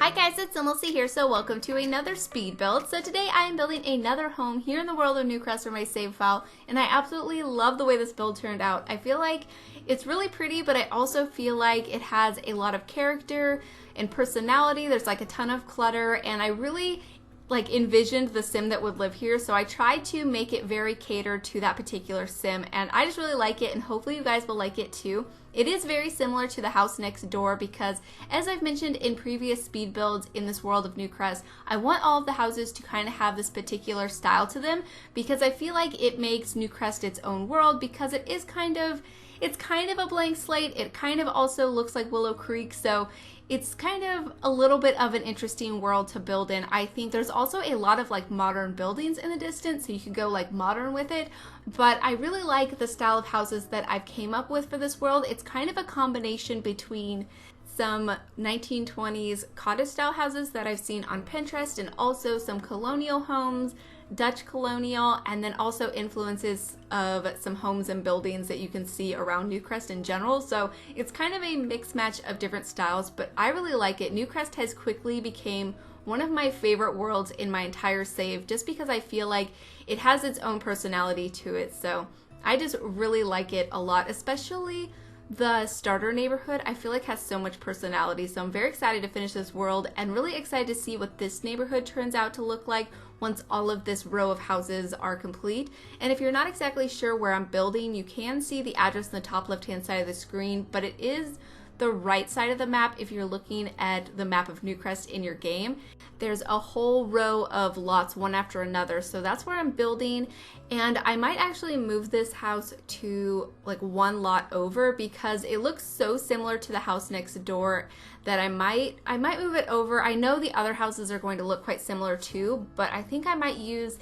Hi guys, it's SimLicy here, so welcome to another speed build. So today I am building another home here in the world of Newcrest for my save file, and I absolutely love the way this build turned out. I feel like it's really pretty, but I also feel like it has a lot of character and personality. There's like a ton of clutter, and I really envisioned the sim that would live here, so I tried to make it very catered to that particular sim, and I just really like it, and hopefully you guys will like it too. It is very similar to the house next door because, as I've mentioned in previous speed builds in this world of Newcrest, I want all of the houses to kind of have this particular style to them because I feel like it makes Newcrest its own world because it is kind of a blank slate. It kind of also looks like Willow Creek, so it's kind of a little bit of an interesting world to build in. I think there's also a lot of modern buildings in the distance, so you could go modern with it, but I really like the style of houses that I've came up with for this world. It's kind of a combination between some 1920s cottage style houses that I've seen on Pinterest and also some colonial homes, Dutch colonial, and then also influences of some homes and buildings that you can see around Newcrest in general. So it's kind of a mixed match of different styles, but I really like it. Newcrest has quickly became one of my favorite worlds in my entire save just because I feel like it has its own personality to it. So I just really like it a lot, especially the starter neighborhood. I feel like has so much personality, so I'm very excited to finish this world and really excited to see what this neighborhood turns out to look like once all of this row of houses are complete. And if you're not exactly sure where I'm building, you can see the address in the top left hand side of the screen, but it is the right side of the map if you're looking at the map of Newcrest in your game. There's a whole row of lots one after another, so that's where I'm building, and I might actually move this house to one lot over because it looks so similar to the house next door that I might move it over. I know the other houses are going to look quite similar too, but I think I might use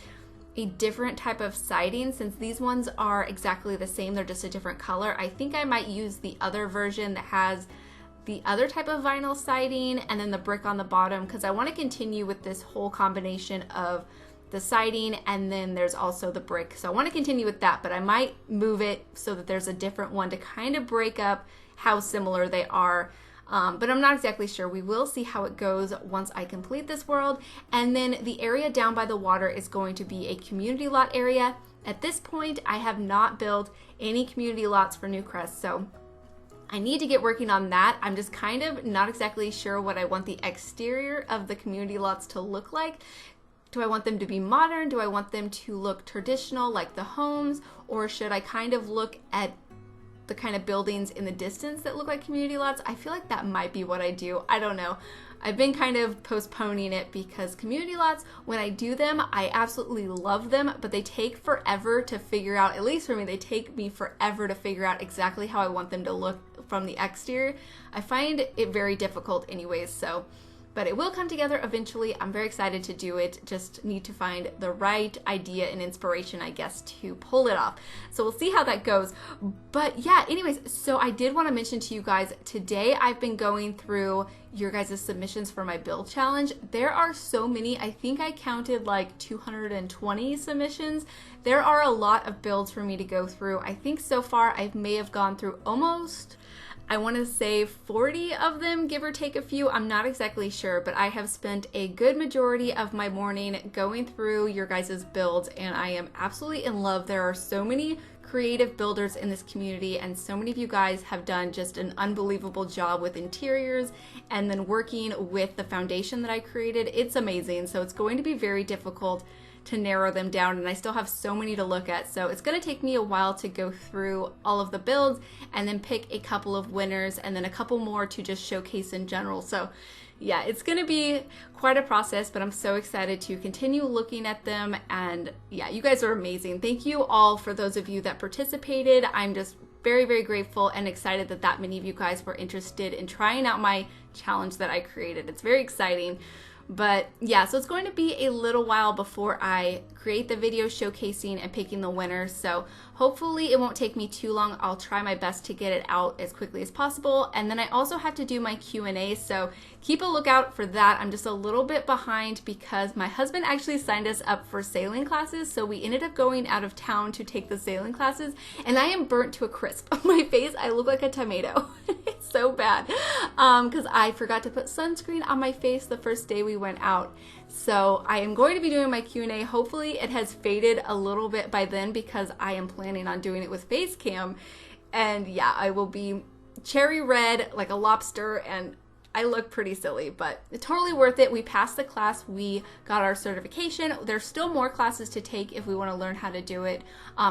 a different type of siding since these ones are exactly the same, they're just a different color. I think I might use the other version that has the other type of vinyl siding and then the brick on the bottom because I want to continue with this whole combination of the siding and then there's also the brick. So I want to continue with that, but I might move it so that there's a different one to kind of break up how similar they are. But I'm not exactly sure. We will see how it goes once I complete this world. And then the area down by the water is going to be a community lot area. At this point, I have not built any community lots for Newcrest, so I need to get working on that. I'm just kind of not exactly sure what I want the exterior of the community lots to look like. Do I want them to be modern? Do I want them to look traditional like the homes? Or should I kind of look at the kind of buildings in the distance that look like community lots? I feel like that might be what I do. I don't know. I've been kind of postponing it because community lots, when I do them, I absolutely love them, but they take forever to figure out, at least for me, they take me forever to figure out exactly how I want them to look from the exterior. I find it very difficult anyways, but it will come together eventually. I'm very excited to do it. Just need to find the right idea and inspiration, I guess, to pull it off. So we'll see how that goes. But yeah, anyways, so I did want to mention to you guys, today I've been going through your guys' submissions for my build challenge. There are so many. I think I counted 220 submissions. There are a lot of builds for me to go through. I think so far I may have gone through almost, I want to say 40 of them, give or take a few. I'm not exactly sure, but I have spent a good majority of my morning going through your guys' builds, and I am absolutely in love. There are so many creative builders in this community, and so many of you guys have done just an unbelievable job with interiors and then working with the foundation that I created. It's amazing. So it's going to be very difficult to narrow them down, and I still have so many to look at, so it's going to take me a while to go through all of the builds and then pick a couple of winners and then a couple more to just showcase in general. So yeah, it's going to be quite a process, but I'm so excited to continue looking at them. And yeah, you guys are amazing. Thank you all for those of you that participated. I'm just very, very grateful and excited that many of you guys were interested in trying out my challenge that I created. It's very exciting. But yeah, so it's going to be a little while before I create the video showcasing and picking the winners. So hopefully it won't take me too long. I'll try my best to get it out as quickly as possible. And then I also have to do my Q&A, so keep a lookout for that. I'm just a little bit behind because my husband actually signed us up for sailing classes, so we ended up going out of town to take the sailing classes, and I am burnt to a crisp. On my face, I look like a tomato. It's so bad because I forgot to put sunscreen on my face the first day we went out. So I am going to be doing my Q&A. Hopefully it has faded a little bit by then because I am planning on doing it with face cam. And yeah, I will be cherry red like a lobster, and I look pretty silly, but it's totally worth it. We passed the class, we got our certification. There's still more classes to take if we want to learn how to do it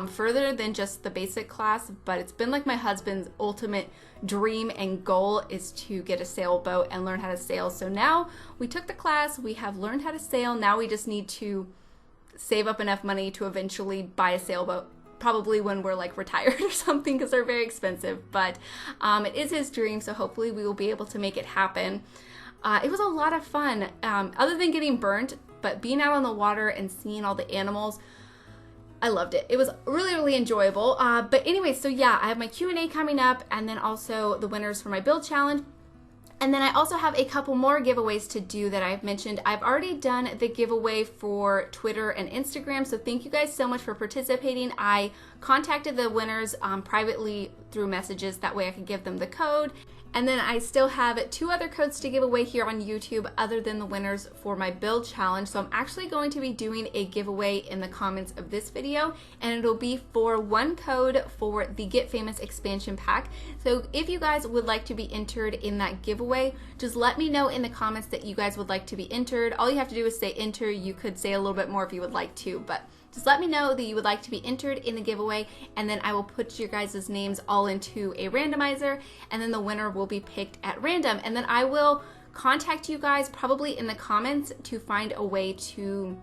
further than just the basic class, but it's been like my husband's ultimate dream and goal is to get a sailboat and learn how to sail. So now we took the class, we have learned how to sail. Now we just need to save up enough money to eventually buy a sailboat, probably when we're like retired or something, because they're very expensive. But it is his dream, so hopefully we will be able to make it happen. It was a lot of fun, other than getting burnt, but being out on the water and seeing all the animals, I loved it. It was really, really enjoyable. But anyway, so yeah, I have my Q&A coming up, and then also the winners for my build challenge. And then I also have a couple more giveaways to do that I've mentioned. I've already done the giveaway for Twitter and Instagram, so thank you guys so much for participating. I contacted the winners privately through messages, that way I could give them the code. And then I still have 2 other codes to give away here on YouTube other than the winners for my build challenge. So I'm actually going to be doing a giveaway in the comments of this video, and it'll be for 1 code for the Get Famous expansion pack. So if you guys would like to be entered in that giveaway, just let me know in the comments that you guys would like to be entered. All you have to do is say enter. You could say a little bit more if you would like to, but just let me know that you would like to be entered in the giveaway, and then I will put your guys' names all into a randomizer, and then the winner will be picked at random. And then I will contact you guys probably in the comments to find a way to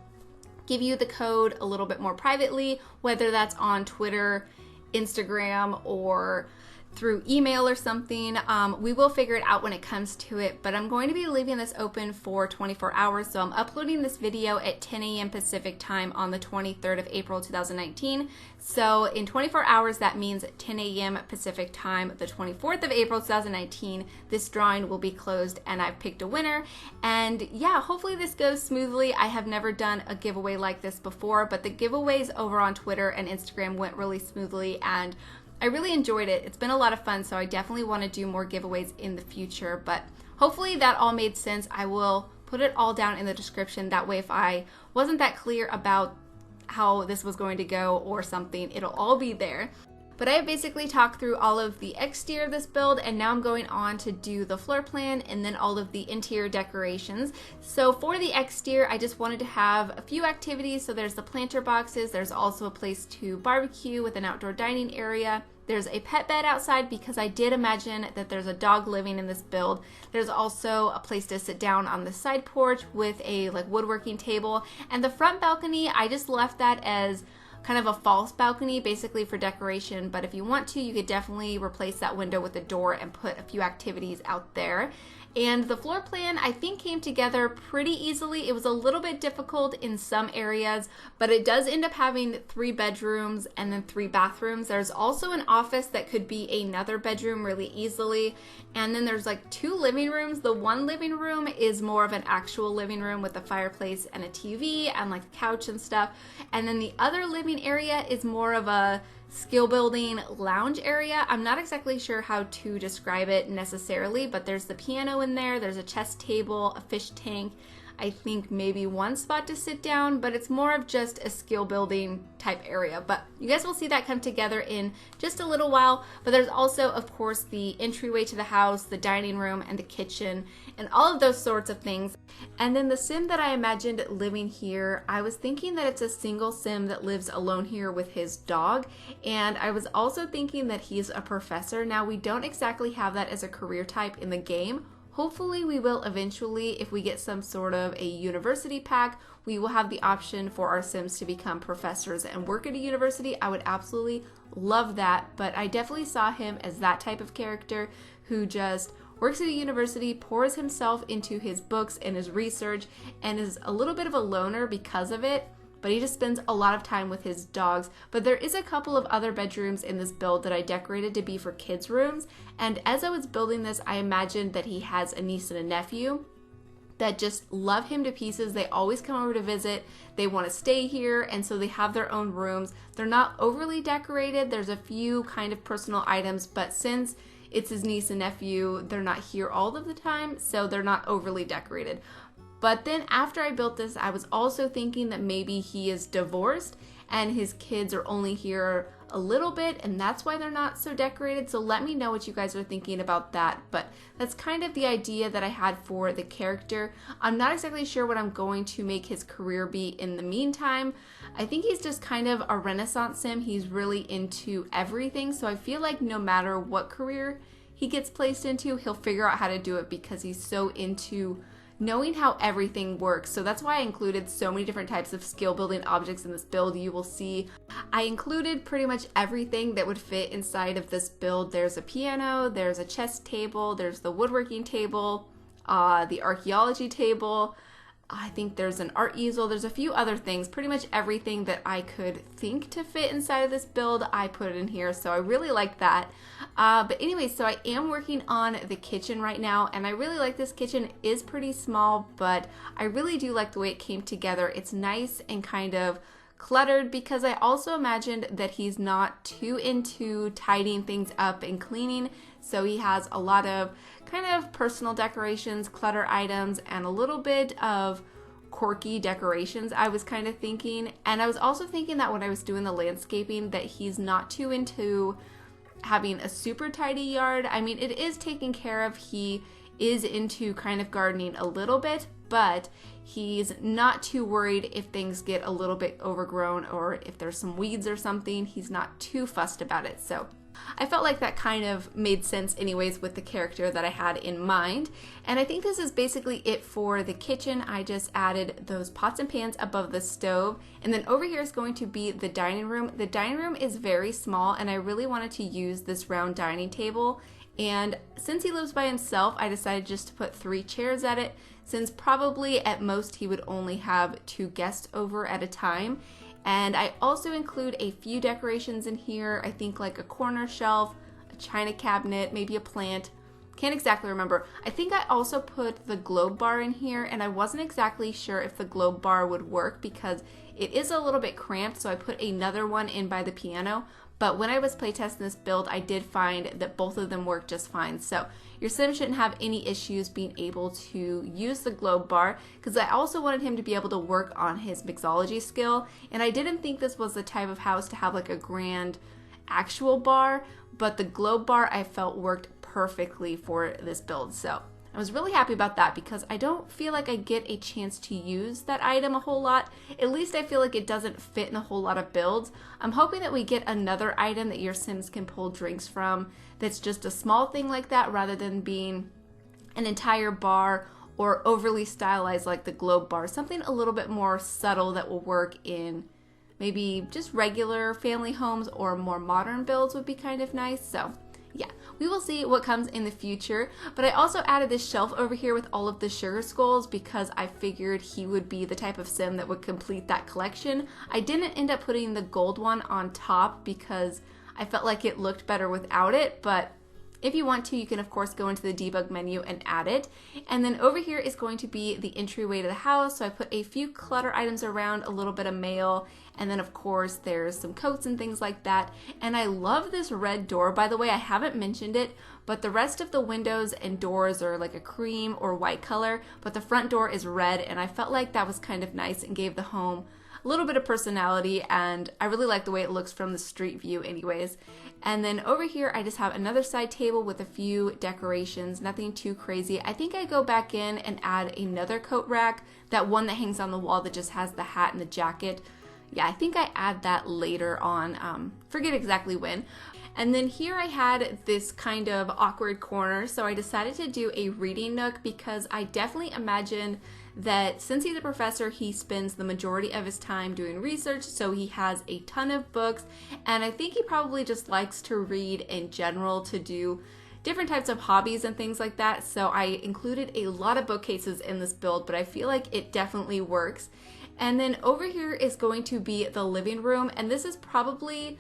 give you the code a little bit more privately, whether that's on Twitter, Instagram, or through email or something. We will figure it out when it comes to it, but I'm going to be leaving this open for 24 hours. So I'm uploading this video at 10 a.m. Pacific time on the 23rd of April 2019. So in 24 hours, that means 10 a.m. Pacific time, the 24th of April 2019, this drawing will be closed and I've picked a winner. And yeah, hopefully this goes smoothly. I have never done a giveaway like this before, but the giveaways over on Twitter and Instagram went really smoothly, and I really enjoyed it. It's been a lot of fun, so I definitely want to do more giveaways in the future, but hopefully that all made sense. I will put it all down in the description. That way, if I wasn't that clear about how this was going to go or something, it'll all be there. But I have basically talked through all of the exterior of this build, and now I'm going on to do the floor plan and then all of the interior decorations. So for the exterior, I just wanted to have a few activities. So there's the planter boxes. There's also a place to barbecue with an outdoor dining area. There's a pet bed outside because I did imagine that there's a dog living in this build. There's also a place to sit down on the side porch with a woodworking table. And the front balcony, I just left that as kind of a false balcony, basically for decoration, but if you want to, you could definitely replace that window with a door and put a few activities out there. And the floor plan, I think, came together pretty easily. It was a little bit difficult in some areas, but it does end up having 3 bedrooms and then 3 bathrooms. There's also an office that could be another bedroom really easily. And then there's 2 living rooms. The one living room is more of an actual living room with a fireplace and a TV and a couch and stuff. And then the other living area is more of a skill building lounge area. I'm not exactly sure how to describe it necessarily, but there's the piano in there, there's a chess table, a fish tank, I think maybe 1 spot to sit down, but it's more of just a skill building type area. But you guys will see that come together in just a little while. But there's also, of course, the entryway to the house, the dining room, and the kitchen, and all of those sorts of things. And then the sim that I imagined living here, I was thinking that it's a single sim that lives alone here with his dog. And I was also thinking that he's a professor. Now, we don't exactly have that as a career type in the game. Hopefully we will eventually. If we get some sort of a university pack, we will have the option for our Sims to become professors and work at a university. I would absolutely love that, but I definitely saw him as that type of character who just works at a university, pours himself into his books and his research, and is a little bit of a loner because of it. But he just spends a lot of time with his dogs. But there is a couple of other bedrooms in this build that I decorated to be for kids' rooms. And as I was building this, I imagined that he has a niece and a nephew that just love him to pieces. They always come over to visit. They want to stay here, and so they have their own rooms. They're not overly decorated. There's a few kind of personal items, but since it's his niece and nephew, they're not here all of the time, so they're not overly decorated. But then after I built this, I was also thinking that maybe he is divorced and his kids are only here a little bit, and that's why they're not so decorated. So let me know what you guys are thinking about that. But that's kind of the idea that I had for the character. I'm not exactly sure what I'm going to make his career be in the meantime. I think he's just kind of a Renaissance sim. He's really into everything. So I feel like no matter what career he gets placed into, he'll figure out how to do it because he's so into knowing how everything works. So that's why I included so many different types of skill building objects in this build. You will see I included pretty much everything that would fit inside of this build. There's a piano, there's a chess table, there's the woodworking table, the archaeology table, I think there's an art easel, there's a few other things. Pretty much everything that I could think to fit inside of this build, I put it in here, so I really like that. But anyway, so I am working on the kitchen right now, and I really like this kitchen. It is pretty small, but I really do like the way it came together. It's nice and kind of cluttered because I also imagined that he's not too into tidying things up and cleaning, so he has a lot of kind of personal decorations, clutter items, and a little bit of quirky decorations, I was kind of thinking. And I was also thinking that when I was doing the landscaping that he's not too into having a super tidy yard. I mean, it is taken care of. He is into kind of gardening a little bit, but he's not too worried if things get a little bit overgrown or if there's some weeds or something. He's not too fussed about it. So I felt like that kind of made sense anyways with the character that I had in mind. And I think this is basically it for the kitchen. I just added those pots and pans above the stove. And then over here is going to be the dining room. The dining room is very small, and I really wanted to use this round dining table. And since he lives by himself, I decided just to put 3 chairs at it, since probably at most he would only have 2 guests over at a time. And I also include a few decorations in here. I think like a corner shelf, a china cabinet, maybe a plant. Can't exactly remember. I think I also put the globe bar in here, and I wasn't exactly sure if the globe bar would work because it is a little bit cramped, so I put another one in by the piano. But when I was playtesting this build, I did find that both of them work just fine. So your sim shouldn't have any issues being able to use the globe bar, because I also wanted him to be able to work on his mixology skill. And I didn't think this was the type of house to have like a grand actual bar, but the globe bar I felt worked perfectly for this build. So I was really happy about that because I don't feel like I get a chance to use that item a whole lot. At least I feel like it doesn't fit in a whole lot of builds. I'm hoping that we get another item that your Sims can pull drinks from that's just a small thing like that rather than being an entire bar or overly stylized like the globe bar. Something a little bit more subtle that will work in maybe just regular family homes or more modern builds would be kind of nice. So yeah, we will see what comes in the future. But I also added this shelf over here with all of the sugar skulls because I figured he would be the type of sim that would complete that collection. I didn't end up putting the gold one on top because I felt like it looked better without it, but if you want to, you can of course go into the debug menu and add it. And then over here is going to be the entryway to the house. So I put a few clutter items around, a little bit of mail, and then of course there's some coats and things like that. And I love this red door, by the way. I haven't mentioned it, but the rest of the windows and doors are like a cream or white color, but the front door is red, and I felt like that was kind of nice and gave the home a little bit of personality, and I really like the way it looks from the street view anyways. And then over here I just have another side table with a few decorations, nothing too crazy. I think I go back in and add another coat rack, that one that hangs on the wall that just has the hat and the jacket. Yeah, I think I add that later on, forget exactly when. And then here I had this kind of awkward corner, so I decided to do a reading nook because I definitely imagined that since he's a professor, he spends the majority of his time doing research, so he has a ton of books, and I think he probably just likes to read in general to do different types of hobbies and things like that. So I included a lot of bookcases in this build, but I feel like it definitely works. And then over here is going to be the living room, and this is probably,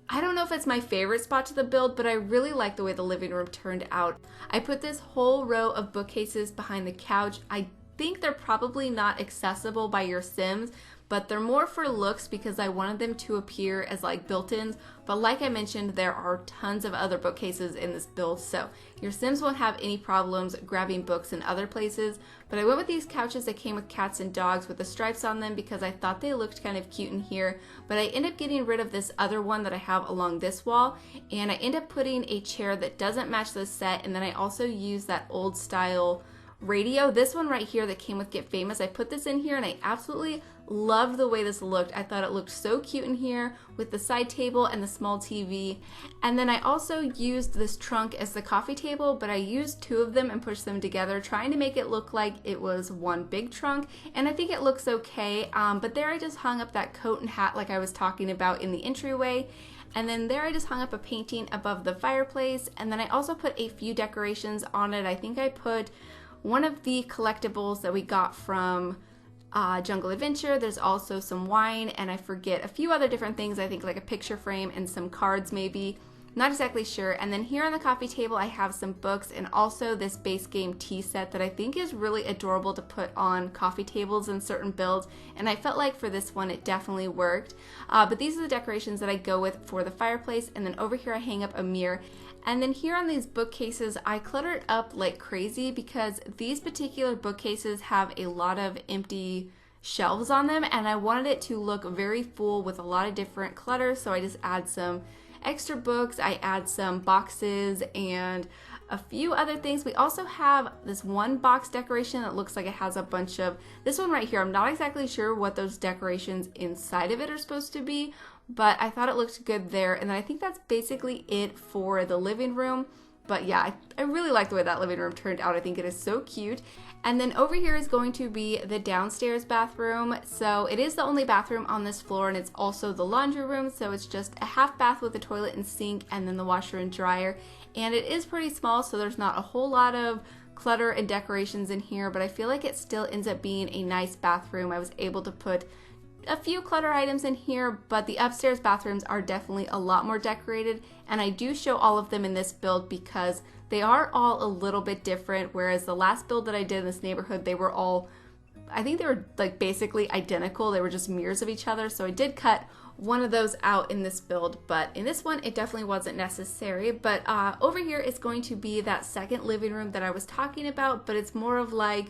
I don't know if it's my favorite spot to the build, but I really like the way the living room turned out. I put this whole row of bookcases behind the couch. I think they're probably not accessible by your Sims, but they're more for looks because I wanted them to appear as like built-ins. But like I mentioned, there are tons of other bookcases in this build, so your Sims won't have any problems grabbing books in other places. But I went with these couches that came with cats and dogs with the stripes on them because I thought they looked kind of cute in here. But I ended up getting rid of this other one that I have along this wall, and I ended up putting a chair that doesn't match the set, and then I also used that old style radio. This one right here that came with Get Famous, I put this in here and I absolutely loved the way this looked. I thought it looked so cute in here with the side table and the small TV. And then I also used this trunk as the coffee table, but I used two of them and pushed them together, trying to make it look like it was one big trunk, and I think it looks okay. But there I just hung up that coat and hat like I was talking about in the entryway. And then there I just hung up a painting above the fireplace, and then I also put a few decorations on it. I think I put one of the collectibles that we got from Jungle Adventure. There's also some wine, and I forget a few other different things. I think like a picture frame and some cards maybe. Not exactly sure. And then here on the coffee table I have some books and also this base game tea set that I think is really adorable to put on coffee tables in certain builds, and I felt like for this one it definitely worked. But these are the decorations that I go with for the fireplace, and then over here I hang up a mirror. And then here on these bookcases, I cluttered up like crazy because these particular bookcases have a lot of empty shelves on them, and I wanted it to look very full with a lot of different clutter, so I just add some extra books, I add some boxes and a few other things. We also have this one box decoration that looks like it has a bunch of, this one right here, I'm not exactly sure what those decorations inside of it are supposed to be, but I thought it looked good there. And then I think that's basically it for the living room. But yeah, I really like the way that living room turned out. I think it is so cute. And then over here is going to be the downstairs bathroom. So it is the only bathroom on this floor, and it's also the laundry room. So it's just a half bath with a toilet and sink, and then the washer and dryer. And it is pretty small, so there's not a whole lot of clutter and decorations in here, but I feel like it still ends up being a nice bathroom. I was able to put a few clutter items in here, but the upstairs bathrooms are definitely a lot more decorated, and I do show all of them in this build because they are all a little bit different, whereas the last build that I did in this neighborhood, they were all, I think they were like basically identical. They were just mirrors of each other, so I did cut one of those out in this build, but in this one it definitely wasn't necessary. But over here is going to be that second living room that I was talking about, but it's more of like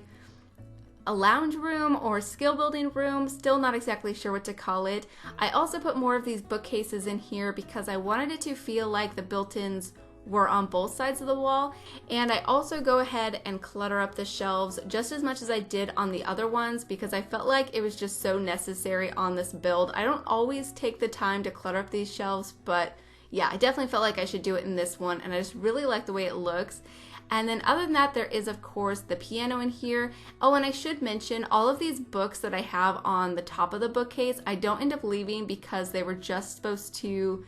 a lounge room or skill building room, still not exactly sure what to call it. I also put more of these bookcases in here because I wanted it to feel like the built-ins were on both sides of the wall, and I also go ahead and clutter up the shelves just as much as I did on the other ones because I felt like it was just so necessary on this build. I don't always take the time to clutter up these shelves, but yeah, I definitely felt like I should do it in this one, and I just really like the way it looks. And then other than that, there is of course the piano in here. Oh, and I should mention all of these books that I have on the top of the bookcase, I don't end up leaving because they were just supposed to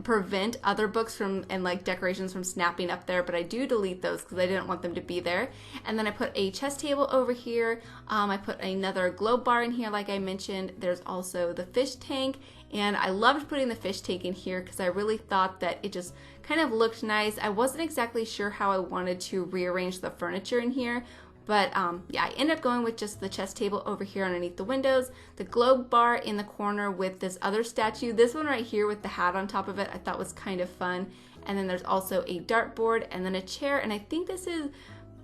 prevent other books from and like decorations from snapping up there, but I do delete those because I didn't want them to be there. And then I put a chess table over here. I put another globe bar in here like I mentioned. There's also the fish tank, and I loved putting the fish tank in here because I really thought that it just kind of looked nice. I wasn't exactly sure how I wanted to rearrange the furniture in here, but yeah, I ended up going with just the chess table over here underneath the windows, the globe bar in the corner with this other statue. This one right here with the hat on top of it I thought was kind of fun. And then there's also a dartboard and then a chair, and I think this is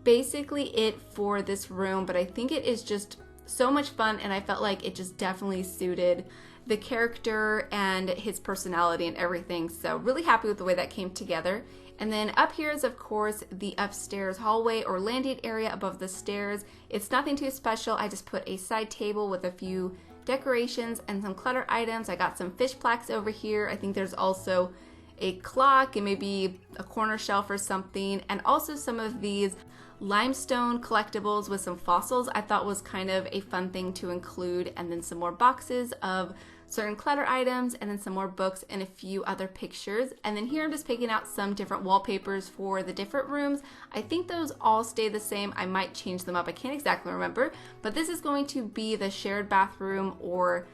basically it for this room, but I think it is just so much fun, and I felt like it just definitely suited the character and his personality and everything. So really happy with the way that came together. And then up here is of course the upstairs hallway or landing area above the stairs. It's nothing too special. I just put a side table with a few decorations and some clutter items. I got some fish plaques over here. I think there's also a clock and maybe a corner shelf or something, and also some of these limestone collectibles with some fossils I thought was kind of a fun thing to include, and then some more boxes of certain clutter items, and then some more books and a few other pictures. And then here I'm just picking out some different wallpapers for the different rooms. I think those all stay the same. I might change them up. I can't exactly remember, but this is going to be the shared bathroom, or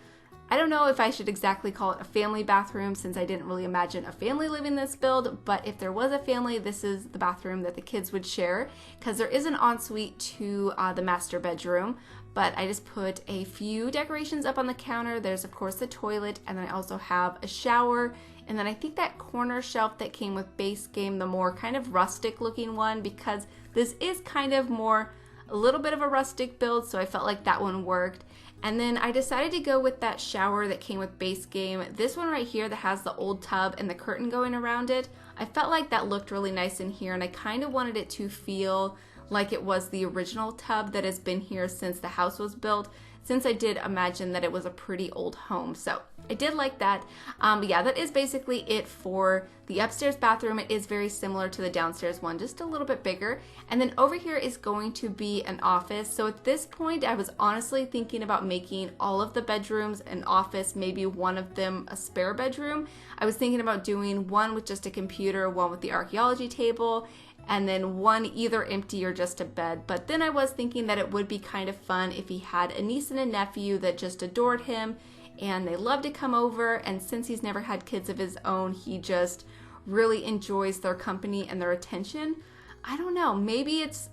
I don't know if I should exactly call it a family bathroom since I didn't really imagine a family living in this build, but if there was a family, this is the bathroom that the kids would share, because there is an ensuite to the master bedroom. But I just put a few decorations up on the counter. There's of course the toilet, and then I also have a shower, and then I think that corner shelf that came with base game, the more kind of rustic looking one, because this is kind of more a little bit of a rustic build, so I felt like that one worked. And then I decided to go with that shower that came with base game. This one right here that has the old tub and the curtain going around it. I felt like that looked really nice in here, and I kind of wanted it to feel like it was the original tub that has been here since the house was built, since I did imagine that it was a pretty old home. So I did like that. But yeah, that is basically it for the upstairs bathroom. It is very similar to the downstairs one, just a little bit bigger. And then over here is going to be an office. So at this point, I was honestly thinking about making all of the bedrooms an office, maybe one of them a spare bedroom. I was thinking about doing one with just a computer, one with the archaeology table, and then one either empty or just a bed. But then I was thinking that it would be kind of fun if he had a niece and a nephew that just adored him and they love to come over, and since he's never had kids of his own, he just really enjoys their company and their attention. I don't know, maybe it's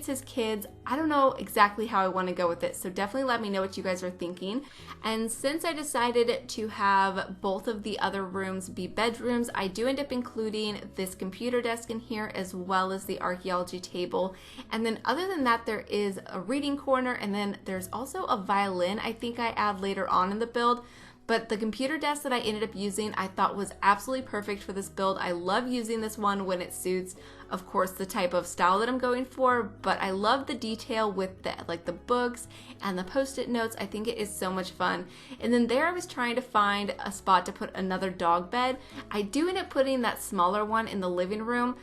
his kids. I don't know exactly how I want to go with it, so definitely let me know what you guys are thinking. And since I decided to have both of the other rooms be bedrooms, I do end up including this computer desk in here as well as the archaeology table. And then other than that, there is a reading corner, and then there's also a violin I think I add later on in the build. But the computer desk that I ended up using I thought was absolutely perfect for this build. I love using this one when it suits, of course, the type of style that I'm going for, but I love the detail with the books and the post-it notes. I think it is so much fun. And then there I was trying to find a spot to put another dog bed. I do end up putting that smaller one in the living room.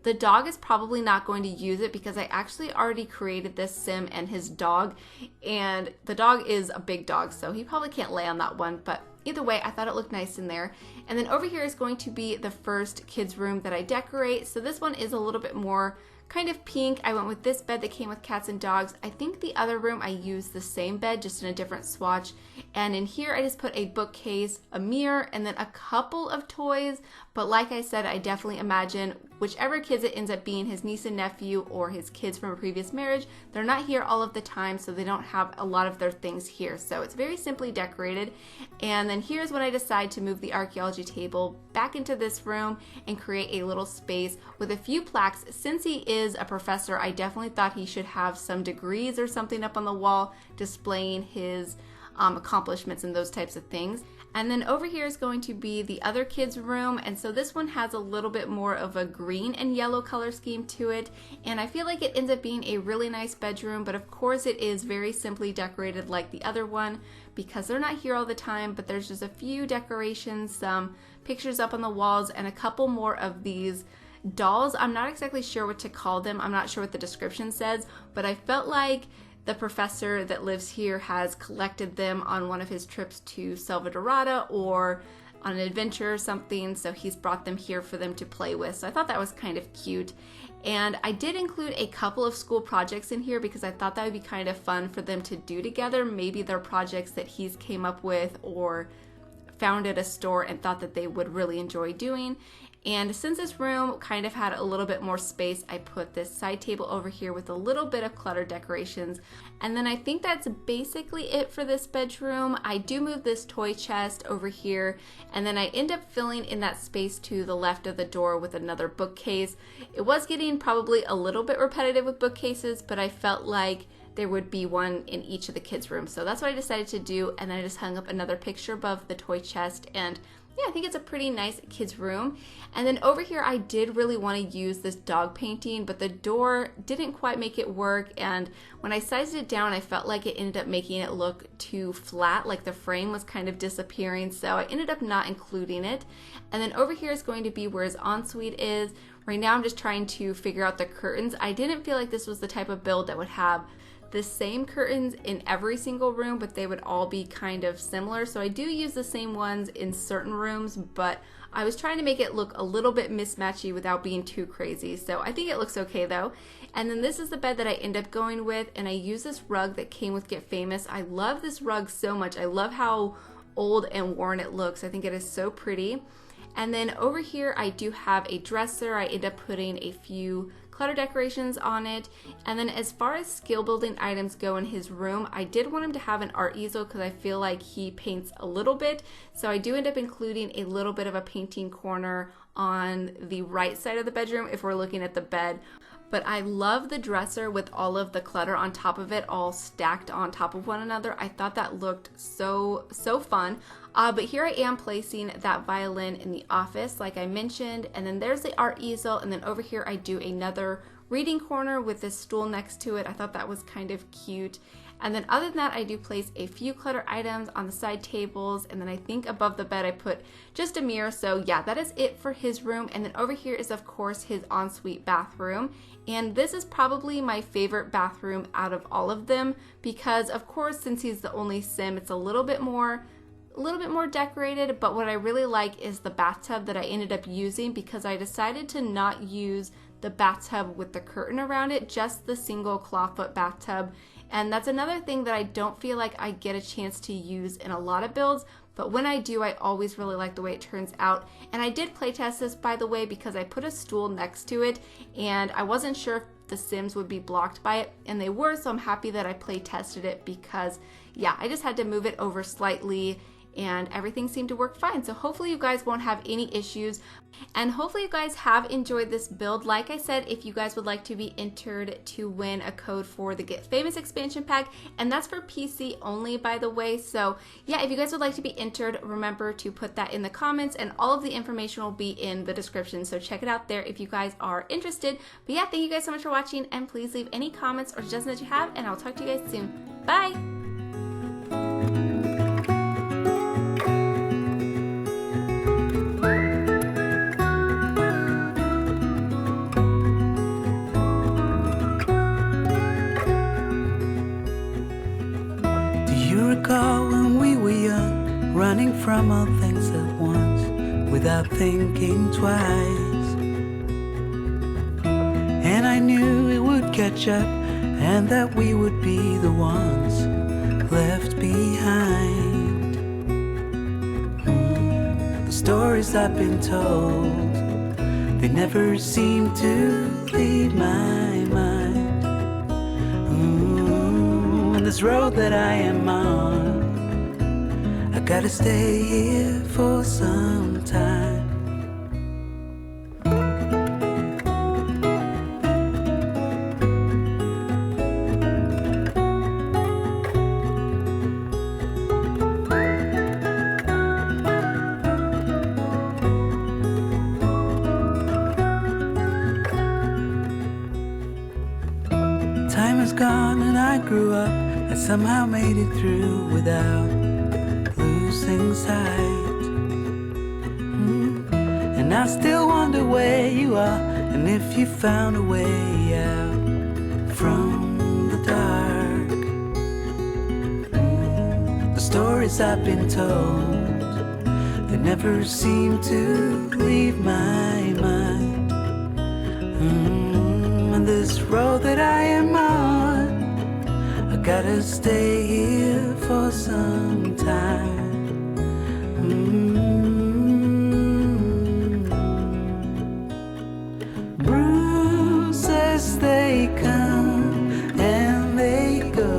The dog is probably not going to use it because I actually already created this Sim and his dog, and the dog is a big dog, so he probably can't lay on that one, but either way, I thought it looked nice in there. And then over here is going to be the first kids' room that I decorate. So this one is a little bit more kind of pink. I went with this bed that came with cats and dogs. I think the other room I used the same bed, just in a different swatch. And in here I just put a bookcase, a mirror, and then a couple of toys. But like I said, I definitely imagine whichever kids it ends up being, his niece and nephew or his kids from a previous marriage, they're not here all of the time, so they don't have a lot of their things here. So it's very simply decorated. And then here's when I decide to move the archaeology table back into this room and create a little space with a few plaques. Since he is a professor, I definitely thought he should have some degrees or something up on the wall displaying his accomplishments and those types of things. And then over here is going to be the other kids' room, and so this one has a little bit more of a green and yellow color scheme to it, and I feel like it ends up being a really nice bedroom, but of course it is very simply decorated like the other one because they're not here all the time. But there's just a few decorations, some pictures up on the walls, and a couple more of these dolls. I'm not exactly sure what to call them. I'm not sure what the description says, but I felt like the professor that lives here has collected them on one of his trips to Salvadorada or on an adventure or something, so he's brought them here for them to play with. So I thought that was kind of cute. And I did include a couple of school projects in here because I thought that would be kind of fun for them to do together. Maybe they're projects that he's came up with or found at a store and thought that they would really enjoy doing. And since this room kind of had a little bit more space, I put this side table over here with a little bit of clutter decorations. And then I think that's basically it for this bedroom. I do move this toy chest over here, and then I end up filling in that space to the left of the door with another bookcase. It was getting probably a little bit repetitive with bookcases, but I felt like there would be one in each of the kids' rooms. So that's what I decided to do, and then I just hung up another picture above the toy chest, and yeah, I think it's a pretty nice kids' room. And then over here, I did really want to use this dog painting, but the door didn't quite make it work. And when I sized it down, I felt like it ended up making it look too flat, like the frame was kind of disappearing. So I ended up not including it. And then over here is going to be where his ensuite is. Right now, I'm just trying to figure out the curtains. I didn't feel like this was the type of build that would have the same curtains in every single room, but they would all be kind of similar. So I do use the same ones in certain rooms, but I was trying to make it look a little bit mismatchy without being too crazy. So I think it looks okay though. And then this is the bed that I end up going with, and I use this rug that came with Get Famous. I love this rug so much. I love how old and worn it looks. I think it is so pretty. And then over here I do have a dresser. I end up putting a few clutter decorations on it. And then as far as skill building items go in his room, I did want him to have an art easel because I feel like he paints a little bit. So I do end up including a little bit of a painting corner on the right side of the bedroom if we're looking at the bed. But I love the dresser with all of the clutter on top of it, all stacked on top of one another. I thought that looked so fun. But here I am placing that violin in the office, like I mentioned, and then there's the art easel, and then over here I do another reading corner with this stool next to it. I thought that was kind of cute. And then other than that, I do place a few clutter items on the side tables, and then I think above the bed I put just a mirror. So yeah, that is it for his room. And then over here is of course his ensuite bathroom. And this is probably my favorite bathroom out of all of them because of course since he's the only Sim, it's a little bit more decorated, but what I really like is the bathtub that I ended up using because I decided to not use the bathtub with the curtain around it, just the single clawfoot bathtub. And that's another thing that I don't feel like I get a chance to use in a lot of builds, but when I do, I always really like the way it turns out. And I did playtest this, by the way, because I put a stool next to it and I wasn't sure if the Sims would be blocked by it, and they were, so I'm happy that I play tested it because yeah, I just had to move it over slightly and everything seemed to work fine. So hopefully you guys won't have any issues, and hopefully you guys have enjoyed this build. Like I said, if you guys would like to be entered to win a code for the Get Famous expansion pack, and that's for PC only, by the way. So yeah, if you guys would like to be entered, remember to put that in the comments, and all of the information will be in the description, so check it out there if you guys are interested. But yeah, thank you guys so much for watching, and please leave any comments or suggestions that you have, and I'll talk to you guys soon. Bye! When we were young, running from all things at once, without thinking twice. And I knew it would catch up, and that we would be the ones left behind. The stories I've been told, they never seem to leave my mind. And this road that I am on, I gotta stay here for some time. Time is gone and I grew up. I somehow made it through without losing sight. And I still wonder where you are, and if you found a way out from the dark. The stories I've been told, they never seem to leave my mind. And this road that I am on, I gotta stay here for some time. Bruises, they come and they go,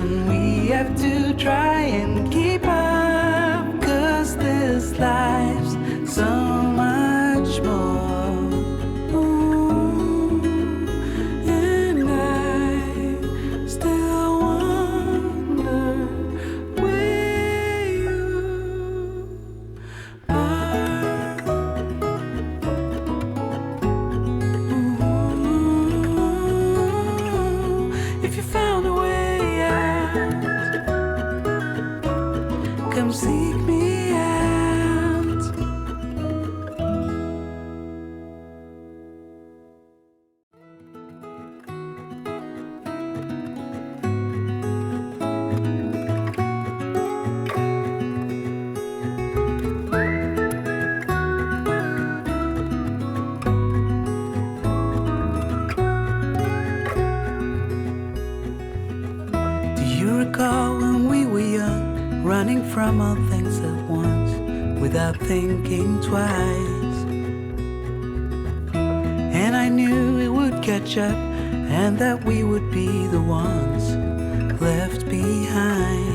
and we have to try and keep up, 'cause this life's so much more. Come seek me out. from all things at once, without thinking twice. And I knew it would catch up, and that we would be the ones left behind.